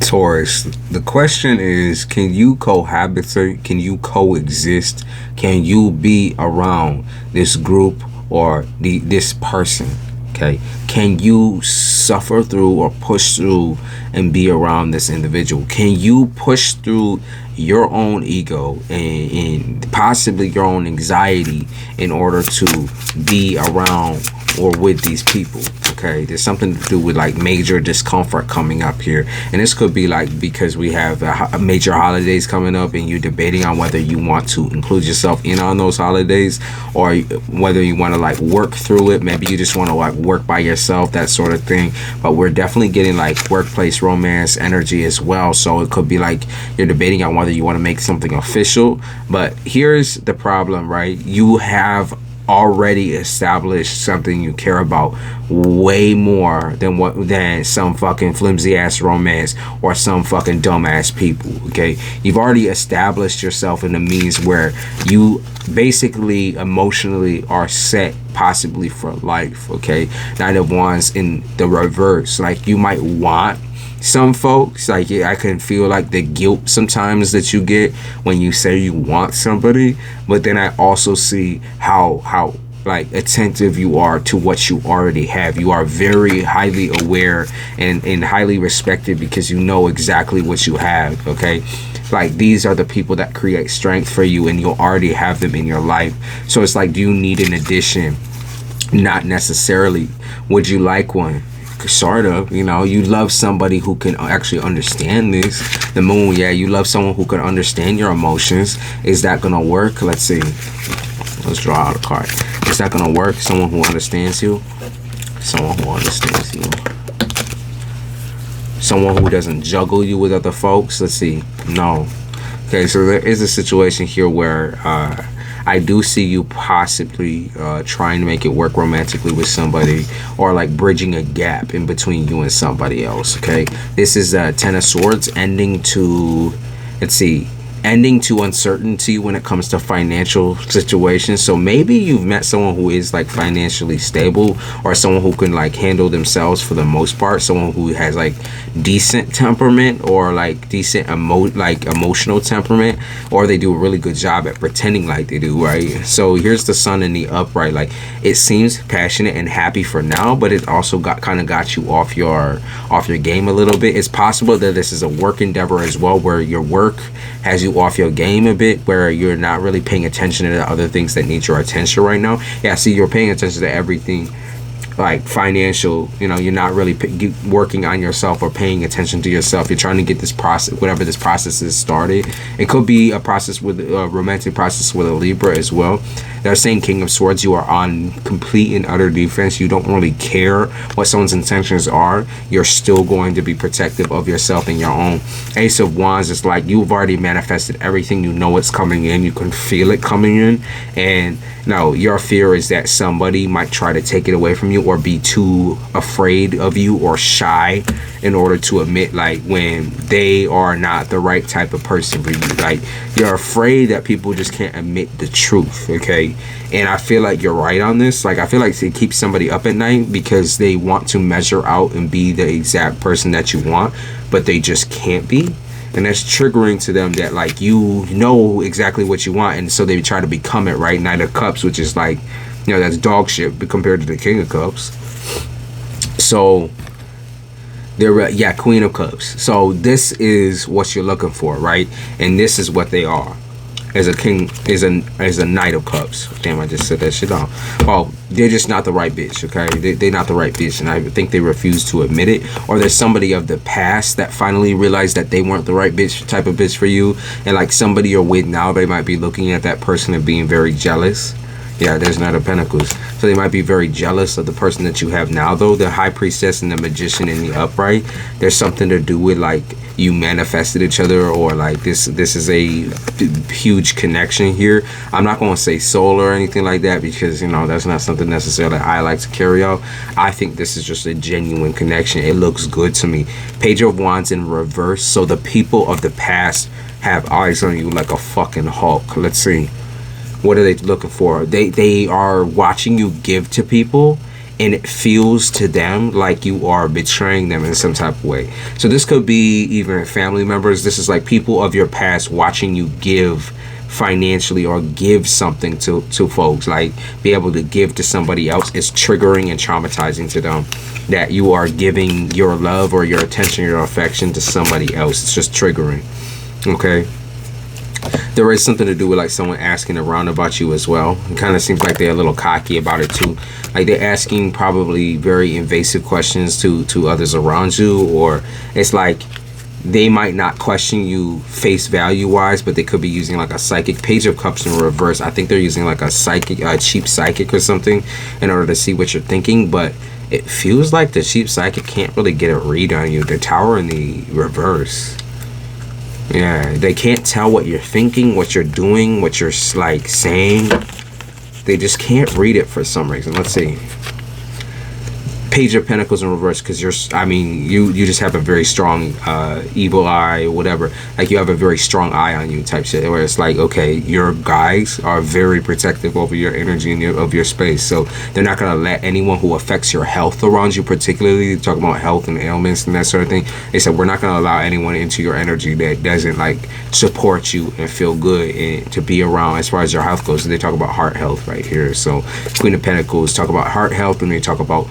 Taurus, the question is, can you cohabitate? Can you coexist? Can you be around this group or this person? Okay. Can you suffer through or push through and be around this individual? Can you push through your own ego and possibly your own anxiety in order to be around or with these people? Okay, there's something to do with like major discomfort coming up here, and this could be like because we have major holidays coming up and you're debating on whether you want to include yourself in on those holidays or whether you want to like work through it. Maybe you just want to like work by yourself, that sort of thing. But we're definitely getting like workplace romance energy as well, so it could be like you're debating on whether you want to make something official. But here's the problem, right? You have already established something you care about way more than some fucking flimsy ass romance or some fucking dumbass people. Okay, you've already established yourself in the means where you basically emotionally are set possibly for life. Okay, Nine of Wands in the reverse, like you might want some folks, like I can feel like the guilt sometimes that you get when you say you want somebody, but then I also see how like attentive you are to what you already have. You are very highly aware and highly respected because you know exactly what you have. Okay, like these are the people that create strength for you and you'll already have them in your life. So it's like, do you need an addition? Not necessarily. Would you like one? Sort of, you know, you love somebody who can actually understand this. The moon, yeah, you love someone who can understand your emotions. Is that gonna work? Let's see. Let's draw out a card. Is that gonna work? Someone who understands you. Someone who understands you. Someone who doesn't juggle you with other folks. Let's see. No. Okay, so there is a situation here where I do see you possibly trying to make it work romantically with somebody, or like bridging a gap in between you and somebody else. Okay, this is Ten of Swords ending to, let's see, ending to uncertainty when it comes to financial situations. So maybe you've met someone who is like financially stable, or someone who can like handle themselves for the most part, someone who has like decent temperament or like decent emotional temperament, or they do a really good job at pretending like they do, right? So here's the sun in the upright. Like it seems passionate and happy for now, but it also got you off your game a little bit. It's possible that this is a work endeavor as well, where your work has you off your game a bit, where you're not really paying attention to the other things that need your attention right now. Yeah, see, you're paying attention to everything like financial, you know, you're not really working on yourself or paying attention to yourself. You're trying to get this process, whatever this process is, started. It could be a process with a romantic process with a Libra as well. They're saying King of Swords, you are on complete and utter defense. You don't really care what someone's intentions are. You're still going to be protective of yourself and your own. Ace of Wands is like you've already manifested everything. You know it's coming in. You can feel it coming in. And no, your fear is that somebody might try to take it away from you, or be too afraid of you or shy in order to admit like when they are not the right type of person for you. Like you're afraid that people just can't admit the truth. Okay, and I feel like you're right on this. Like I feel like it keeps somebody up at night because they want to measure out and be the exact person that you want, but they just can't be. And that's triggering to them that like you know exactly what you want, and so they try to become it, right? Knight of Cups, which is like, you know, that's dog shit compared to the King of Cups. So they're yeah, Queen of Cups. So this is what you're looking for, right? And this is what they are. As a king, as a Knight of Cups. Damn, I just said that shit off. Well, they're just not the right bitch, okay? They're not the right bitch, and I think they refuse to admit it. Or there's somebody of the past that finally realized that they weren't the right bitch, type of bitch for you, and like somebody you're with now, they might be looking at that person and being very jealous. Yeah, there's Knight of Pentacles. So they might be very jealous of the person that you have now, though. The High Priestess and the Magician in the upright, there's something to do with like you manifested each other, or like this is a huge connection here. I'm not going to say soul or anything like that, because you know that's not something necessarily I like to carry out. I think this is just a genuine connection. It looks good to me. Page of Wands in reverse. So the people of the past have eyes on you like a fucking hawk. Let's see. What are they looking for? They are watching you give to people, and it feels to them like you are betraying them in some type of way. So this could be even family members. This is like people of your past watching you give financially or give something to folks, like be able to give to somebody else is triggering and traumatizing to them, that you are giving your love or your attention, your affection to somebody else. It's just triggering. Okay, there is something to do with like someone asking around about you as well. It kind of seems like they're a little cocky about it too, like they're asking probably very invasive questions to others around you, or it's like they might not question you face value wise, but they could be using like a psychic. Page of Cups in reverse, I think they're using like a psychic, cheap psychic or something in order to see what you're thinking, but it feels like the cheap psychic can't really get a read on you. The Tower in the reverse, yeah, they can't tell what you're thinking, what you're doing, what you're like saying. They just can't read it for some reason. Let's see. Page of Pentacles in reverse, because you just have a very strong evil eye or whatever. Like you have a very strong eye on you type shit, where it's like, okay, your guys are very protective over your energy and of your space, so they're not going to let anyone who affects your health around you, particularly talking about health and ailments and that sort of thing. They said, we're not going to allow anyone into your energy that doesn't like support you and feel good and to be around as far as your health goes. So they talk about heart health right here. So Queen of Pentacles talk about heart health, and they talk about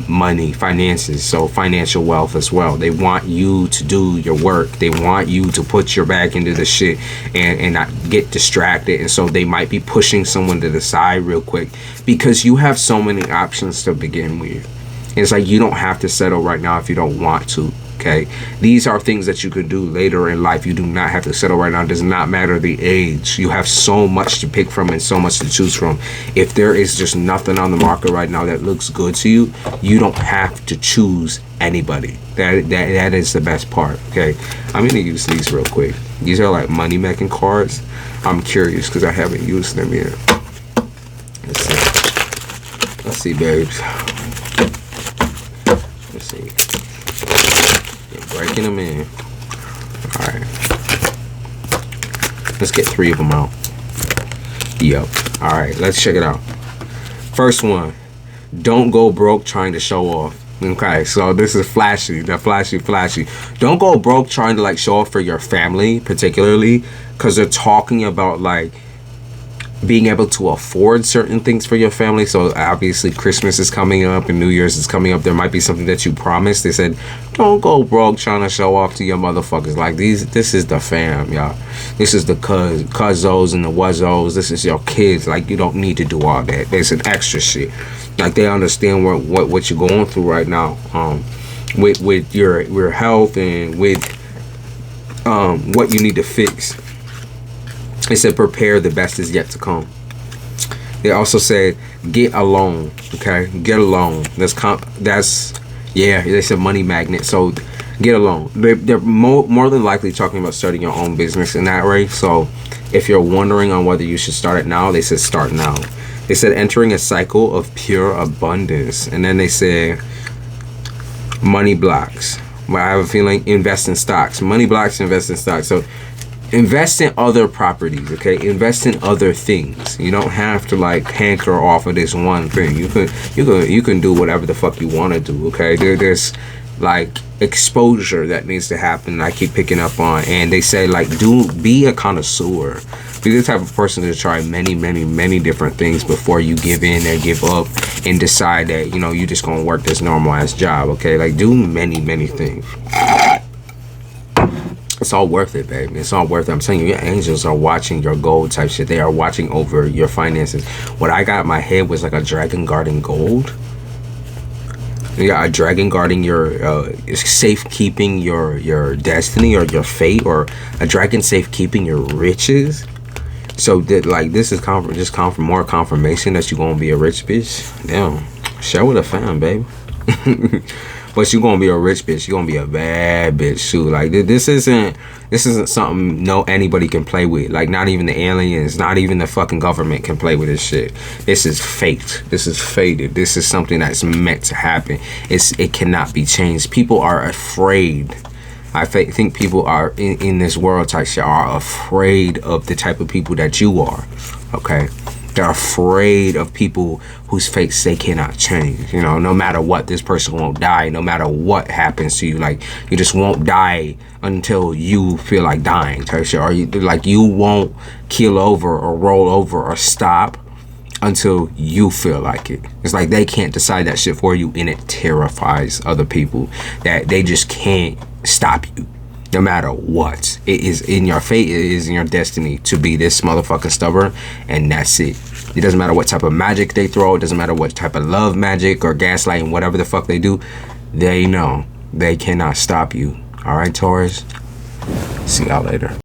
money, finances, so financial wealth as well. They want you to do your work. They want you to put your back into the shit and not get distracted. And so they might be pushing someone to the side real quick because you have so many options to begin with. And it's like you don't have to settle right now if you don't want to. Okay, these are things that you can do later in life. You do not have to settle right now. It does not matter the age. You have so much to pick from and so much to choose from. If there is just nothing on the market right now that looks good to you, you don't have to choose anybody. That is the best part. Okay, I'm gonna use these real quick. These are like money making cards. I'm curious because I haven't used them yet. Let's see, babes. Let's see. Breaking them in. Alright. Let's get 3 of them out. Yep. Alright, let's check it out. First one. Don't go broke trying to show off. Okay, so this is flashy. The flashy. Don't go broke trying to like show off for your family, particularly, because they're talking about like being able to afford certain things for your family. So obviously Christmas is coming up and New Year's is coming up. There might be something that you promised. They said, don't go broke trying to show off to your motherfuckers. Like this is the fam, y'all. This is the cuzzos and the wuzzos. This is your kids. Like you don't need to do all that. There's an extra shit. Like they understand what you're going through right now. With your health and with what you need to fix. They said prepare, the best is yet to come. They also said get a loan. Okay, get a loan. That's yeah. They said money magnet. So get a loan. They're more than likely talking about starting your own business in that way. So if you're wondering on whether you should start it now, they said start now. They said entering a cycle of pure abundance, and then they said money blocks. Well, I have a feeling invest in stocks. Money blocks, invest in stocks. So invest in other properties, okay? Invest in other things. You don't have to like hanker off of this one thing. You can do whatever the fuck you want to do, okay? There's like exposure that needs to happen. I keep picking up on, and they say like be a connoisseur. Be the type of person to try many different things before you give in and give up and decide that you're just gonna work this normal ass job, okay? Like do many things. It's all worth it, baby. It's all worth it. I'm telling you, your angels are watching your gold type shit. They are watching over your finances. What I got in my head was like a dragon guarding gold. You got a dragon guarding your safekeeping your destiny or your fate, or a dragon safekeeping your riches. So that like this is more confirmation that you're gonna be a rich bitch. Damn, share with a fan, baby. But you're gonna be a rich bitch. You're gonna be a bad bitch too. Like this isn't something anybody can play with. Like not even the aliens, not even the fucking government can play with this shit. This is fate. This is fated. This is something that's meant to happen. It cannot be changed. People are afraid. I think people are in this world type shit are afraid of the type of people that you are. Okay, They're afraid of people whose fates they cannot change. You know, no matter what, this person won't die. No matter what happens to you, like, you just won't die until you feel like dying, type shit. Or you won't keel over or roll over or stop until you feel like it. It's like they can't decide that shit for you, and it terrifies other people that they just can't stop you. No matter what, it is in your fate, it is in your destiny to be this motherfucking stubborn, and that's it. It doesn't matter what type of magic they throw, it doesn't matter what type of love magic or gaslighting, whatever the fuck they do, they know they cannot stop you. Alright, Taurus? See y'all later.